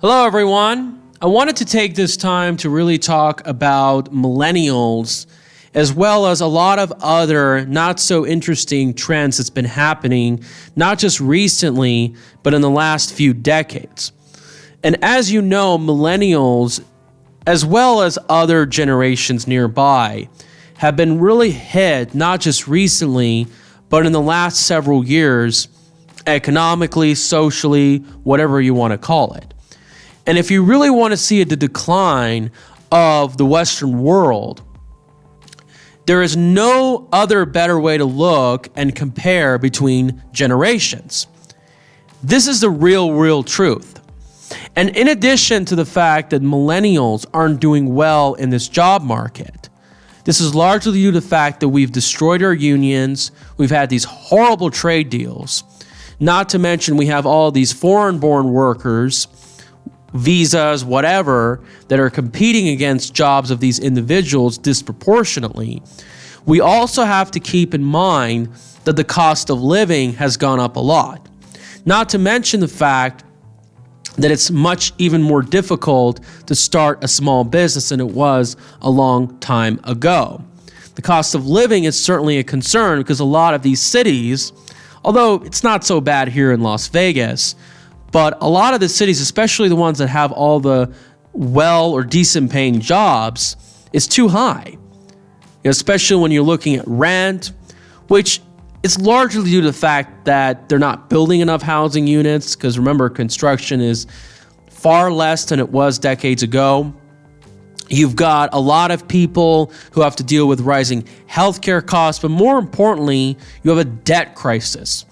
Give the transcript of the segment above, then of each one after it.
Hello, everyone. I wanted to take this time to really talk about millennials, as well as a lot of other not so interesting trends that's been happening, not just recently, but in the last few decades. And as you know, millennials, as well as other generations nearby, have been really hit, not just recently, but in the last several years, economically, socially, whatever you want to call it. And if you really want to see the decline of the Western world, there is no other better way to look and compare between generations. This is the real truth. And in addition to the fact that millennials aren't doing well in this job market, this is largely due to the fact that we've destroyed our unions, we've had these horrible trade deals, not to mention we have all these foreign-born workers, visas, whatever, that are competing against jobs of these individuals disproportionately. We also have to keep in mind that the cost of living has gone up a lot. Not to mention the fact that it's much even more difficult to start a small business than it was a long time ago. The cost of living is certainly a concern because a lot of these cities, although it's not so bad here in Las Vegas, but a lot of the cities, especially the ones that have all the well or decent paying jobs, is too high. Especially when you're looking at rent, which is largely due to the fact that they're not building enough housing units, because remember, construction is far less than it was decades ago. You've got a lot of people who have to deal with rising healthcare costs, but more importantly, you have a debt crisis.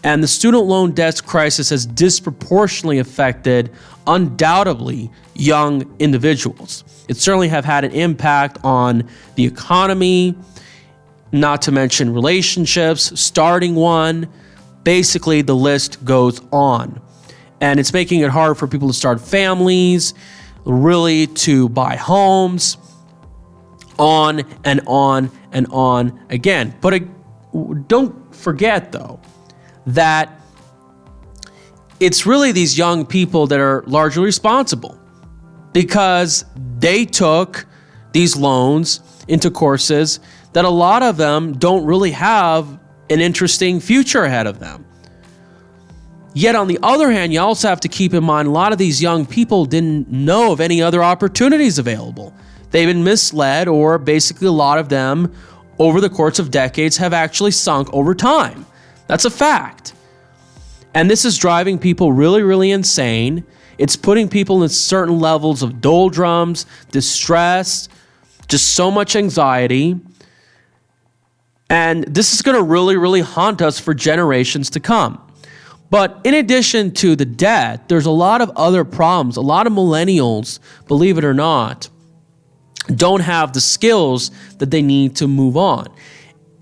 And the student loan debt crisis has disproportionately affected, undoubtedly, young individuals. It certainly have had an impact on the economy, not to mention relationships, starting one. Basically, the list goes on. And it's making it hard for people to start families, really to buy homes, on and on and on again. But don't forget, though, that it's really these young people that are largely responsible because they took these loans into courses that a lot of them don't really have an interesting future ahead of them. Yet on the other hand, you also have to keep in mind a lot of these young people didn't know of any other opportunities available. They've been misled, or basically a lot of them over the course of decades have actually sunk over time. That's a fact. And this is driving people really insane. It's putting people in certain levels of doldrums, distress, just so much anxiety. And this is going to really haunt us for generations to come. But in addition to the debt, there's a lot of other problems. A lot of millennials, believe it or not, don't have the skills that they need to move on.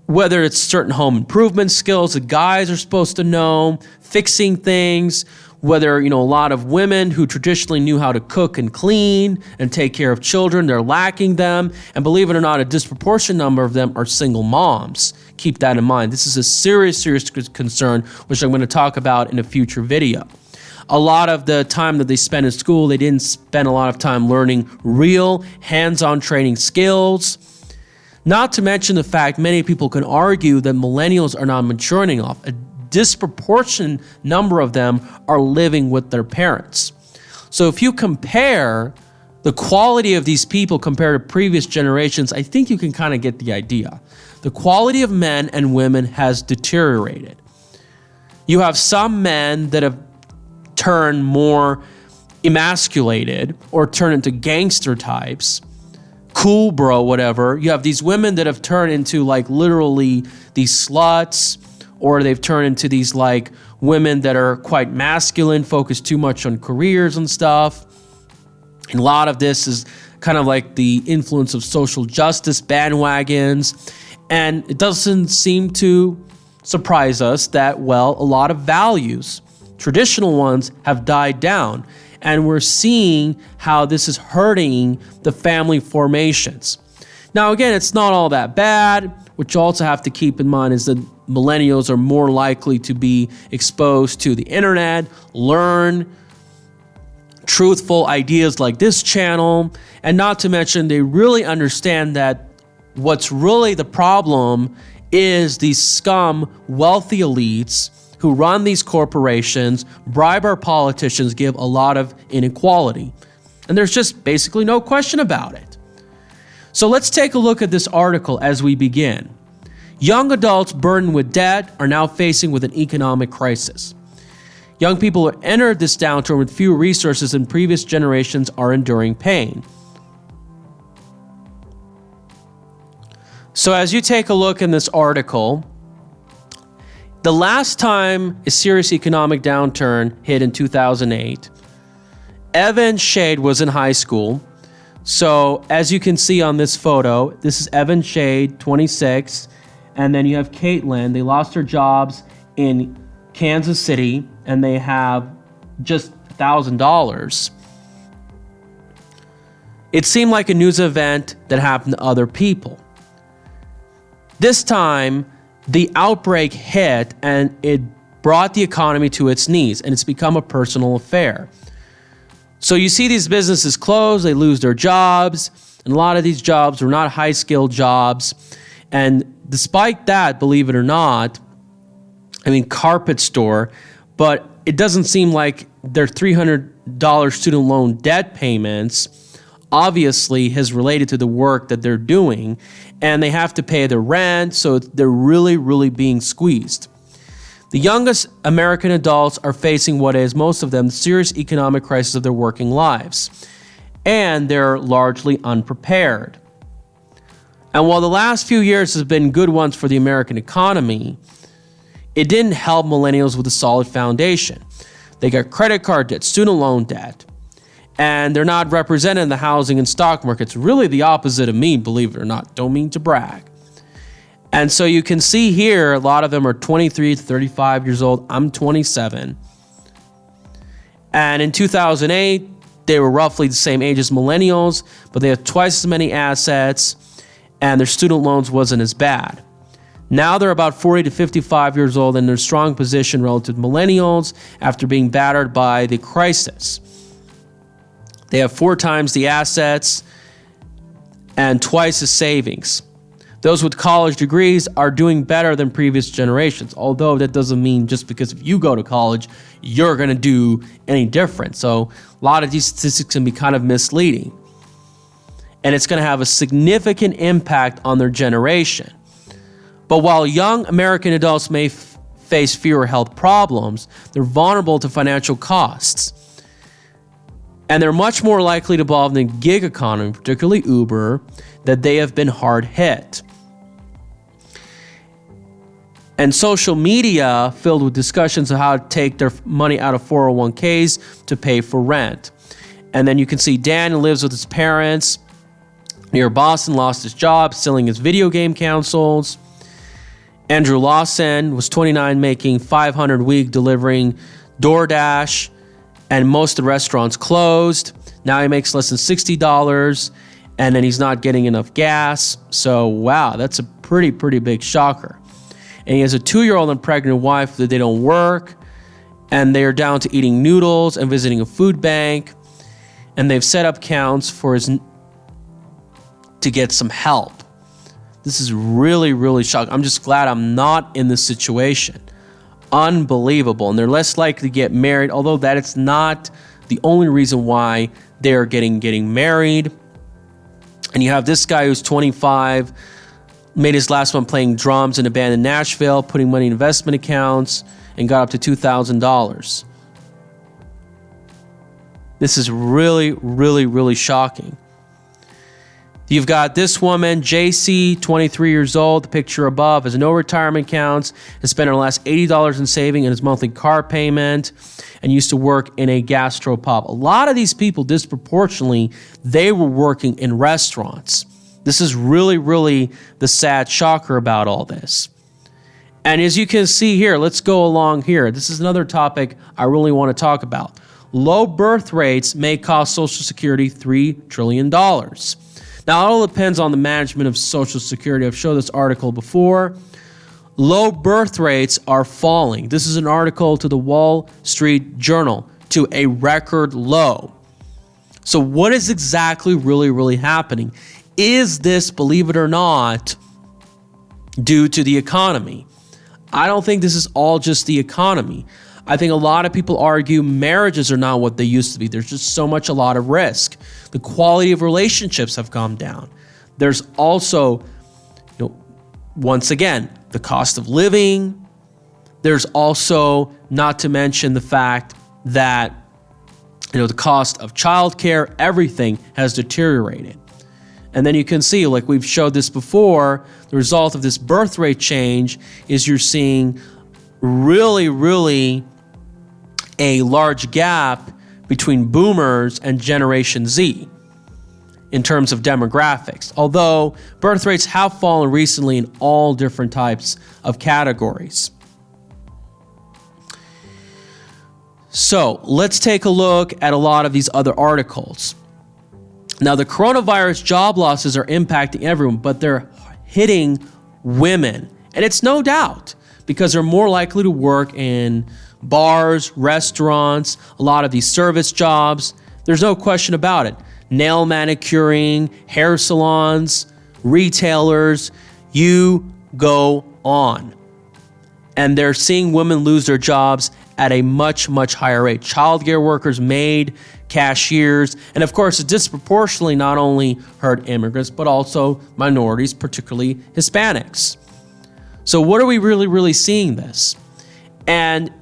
Whether it's certain home improvement skills that guys are supposed to know, fixing things, whether, a lot of women who traditionally knew how to cook and clean and take care of children, they're lacking them. And believe it or not, a disproportionate number of them are single moms. Keep that in mind. This is a serious concern, which I'm going to talk about in a future video. A lot of the time that they spend in school, they didn't spend a lot of time learning real hands-on training skills. Not to mention the fact many people can argue that millennials are not maturing enough. A disproportionate number of them are living with their parents. So if you compare the quality of these people compared to previous generations, I think you can kind of get the idea. The quality of men and women has deteriorated. You have some men that have turned more emasculated or turned into gangster types, cool bro, whatever. You have these women that have turned into literally these sluts, or they've turned into these women that are quite masculine, focused too much on careers and stuff. And a lot of this is kind of like the influence of social justice bandwagons. And it doesn't seem to surprise us that, a lot of values, traditional ones, have died down. And we're seeing how this is hurting the family formations. Now, again, it's not all that bad. What you also have to keep in mind is that millennials are more likely to be exposed to the internet, learn, truthful ideas like this channel, and not to mention they really understand that what's really the problem is these scum, wealthy elites who run these corporations, bribe our politicians, give a lot of inequality. And there's just basically no question about it. So let's take a look at this article as we begin. Young adults burdened with debt are now facing with an economic crisis. Young people who entered this downturn with fewer resources than previous generations are enduring pain. So as you take a look in this article, the last time a serious economic downturn hit in 2008, Evan Shade was in high school. So as you can see on this photo, this is Evan Shade, 26, and then you have Caitlin. They lost their jobs in Kansas City, and they have just $1,000. It seemed like a news event that happened to other people. This time, the outbreak hit and it brought the economy to its knees, and it's become a personal affair. So you see these businesses close, they lose their jobs, and a lot of these jobs were not high-skilled jobs. And despite that, believe it or not, carpet store, but it doesn't seem like their $300 student loan debt payments obviously is related to the work that they're doing, and they have to pay their rent, so they're really, really being squeezed. The youngest American adults are facing what is, most of them, the serious economic crisis of their working lives, and they're largely unprepared. And while the last few years have been good ones for the American economy, it didn't help millennials with a solid foundation. They got credit card debt, student loan debt, and they're not represented in the housing and stock markets. Really the opposite of me, believe it or not. Don't mean to brag. And so you can see here, a lot of them are 23 to 35 years old. I'm 27. And in 2008, they were roughly the same age as millennials, but they had twice as many assets, and their student loans wasn't as bad. Now they're about 40 to 55 years old, and they're in a strong position relative to millennials after being battered by the crisis. They have 4 times the assets and twice the savings. Those with college degrees are doing better than previous generations, although that doesn't mean just because if you go to college, you're going to do any different. So a lot of these statistics can be kind of misleading. And it's going to have a significant impact on their generation. But while young American adults may face fewer health problems, they're vulnerable to financial costs. And they're much more likely to involve in the gig economy, particularly Uber, that they have been hard hit. And social media filled with discussions of how to take their money out of 401ks to pay for rent. And then you can see Dan, who lives with his parents near Boston, lost his job selling his video game consoles. Andrew Lawson was 29, making $500 a week delivering DoorDash, and most of the restaurants closed. Now he makes less than $60, and then he's not getting enough gas. So wow, that's a pretty big shocker. And he has a 2-year-old and pregnant wife that they don't work, and they're down to eating noodles and visiting a food bank, and they've set up accounts for his to get some help. This is really shocking. I'm just glad I'm not in this situation. Unbelievable. And they're less likely to get married, although that is not the only reason why they're getting married. And you have this guy who's 25, made his last one playing drums in a band in Nashville, putting money in investment accounts, and got up to $2,000. This is really shocking. You've got this woman, JC, 23 years old. The picture above has no retirement accounts, has spent her last $80 in saving in his monthly car payment, and used to work in a gastropub. A lot of these people, disproportionately, they were working in restaurants. This is really the sad shocker about all this. And as you can see here, let's go along here. This is another topic I really want to talk about. Low birth rates may cost Social Security $3 trillion. Now, it all depends on the management of Social Security. I've shown this article before. Low birth rates are falling. This is an article to the Wall Street Journal, to a record low. So what is exactly really happening? Is this, believe it or not, due to the economy? I don't think this is all just the economy. I think a lot of people argue marriages are not what they used to be. There's just a lot of risk. The quality of relationships have gone down. There's also, once again, the cost of living. There's also, not to mention the fact that, the cost of childcare, everything has deteriorated. And then you can see, like we've showed this before, the result of this birth rate change is you're seeing really a large gap between boomers and Generation Z in terms of demographics. Although birth rates have fallen recently in all different types of categories. So let's take a look at a lot of these other articles. Now, the coronavirus job losses are impacting everyone, but they're hitting women. And it's no doubt because they're more likely to work in bars, restaurants, a lot of these service jobs. There's no question about it. Nail manicuring, hair salons, retailers, you go on. And they're seeing women lose their jobs at a much higher rate. Childcare workers, maid, cashiers, and of course, it disproportionately not only hurt immigrants, but also minorities, particularly Hispanics. So what are we really seeing this? And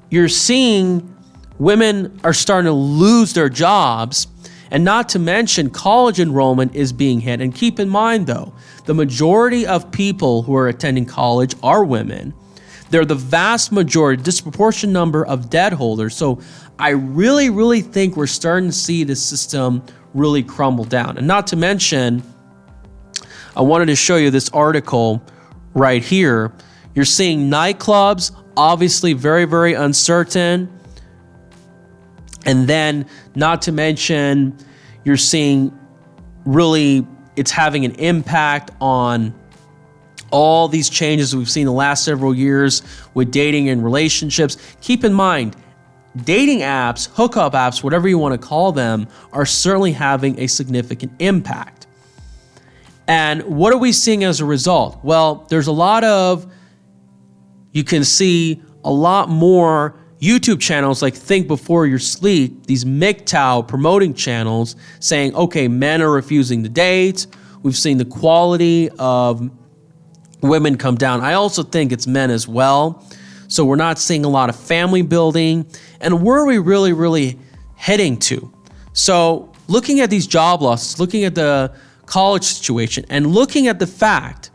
you're seeing women are starting to lose their jobs, and not to mention college enrollment is being hit. And keep in mind though, the majority of people who are attending college are women. They're the vast majority, disproportionate number of debt holders. So I really think we're starting to see the system really crumble down. And not to mention, I wanted to show you this article right here. You're seeing nightclubs, obviously very uncertain. And then not to mention, you're seeing really it's having an impact on all these changes we've seen the last several years with dating and relationships. Keep in mind, dating apps, hookup apps, whatever you want to call them, are certainly having a significant impact. And what are we seeing as a result? Well, there's you can see a lot more YouTube channels like Think Before You Sleep, these MGTOW promoting channels saying, okay, men are refusing to date. We've seen the quality of women come down. I also think it's men as well. So we're not seeing a lot of family building. And where are we really heading to? So looking at these job losses, looking at the college situation, and looking at the fact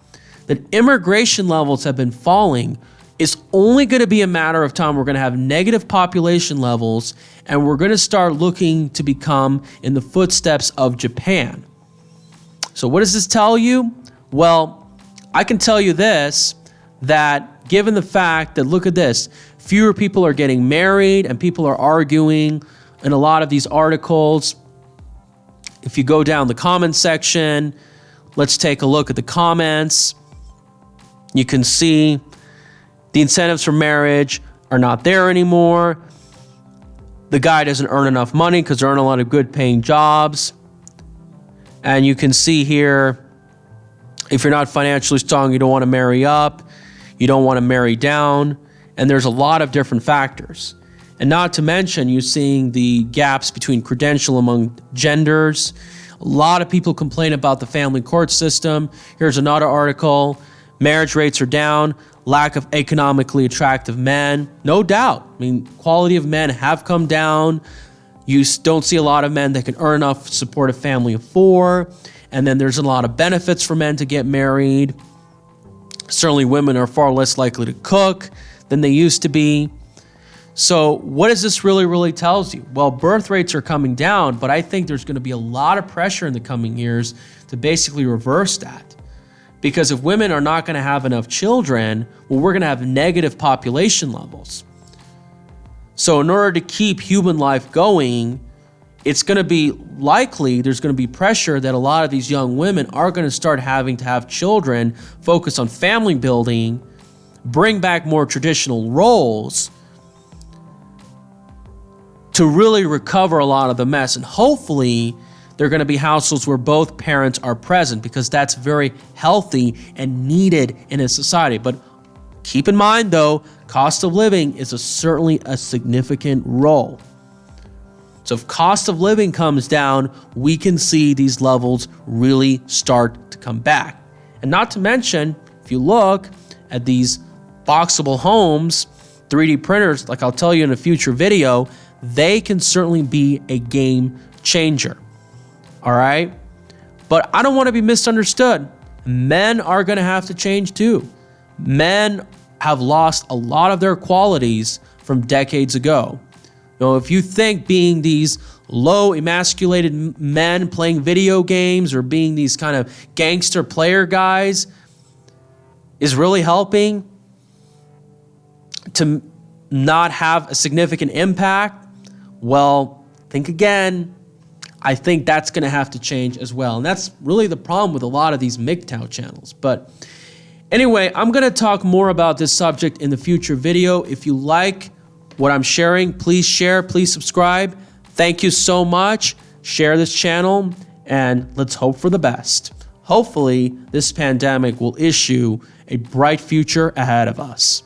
that immigration levels have been falling, it's only going to be a matter of time. We're going to have negative population levels, and we're going to start looking to become in the footsteps of Japan. So what does this tell you? Well, I can tell you this, that given the fact that, look at this, fewer people are getting married and people are arguing in a lot of these articles. If you go down the comment section, let's take a look at the comments. You can see the incentives for marriage are not there anymore. The guy doesn't earn enough money because there aren't a lot of good paying jobs. And you can see here, if you're not financially strong, you don't want to marry up, you don't want to marry down, and there's a lot of different factors. And not to mention, you're seeing the gaps between credential among genders. A lot of people complain about the family court system. Here's another article. Marriage rates are down, lack of economically attractive men. No doubt. I mean, quality of men have come down. You don't see a lot of men that can earn enough to support a family of 4. And then there's a lot of benefits for men to get married. Certainly women are far less likely to cook than they used to be. So what does this really tells you? Well, birth rates are coming down, but I think there's going to be a lot of pressure in the coming years to basically reverse that. Because if women are not going to have enough children, well, we're going to have negative population levels. So in order to keep human life going, it's going to be likely there's going to be pressure that a lot of these young women are going to start having to have children, focus on family building, bring back more traditional roles to really recover a lot of the mess. And hopefully there are going to be households where both parents are present, because that's very healthy and needed in a society. But keep in mind, though, cost of living is certainly a significant role. So if cost of living comes down, we can see these levels really start to come back. And not to mention, if you look at these boxable homes, 3D printers, like I'll tell you in a future video, they can certainly be a game changer. All right? But I don't want to be misunderstood. Men are going to have to change too. Men have lost a lot of their qualities from decades ago. You know, if you think being these low emasculated men playing video games or being these kind of gangster player guys is really helping to not have a significant impact, well, think again. I think that's going to have to change as well. And that's really the problem with a lot of these MGTOW channels. But anyway, I'm going to talk more about this subject in the future video. If you like what I'm sharing, please share, please subscribe. Thank you so much. Share this channel, and let's hope for the best. Hopefully, this pandemic will issue a bright future ahead of us.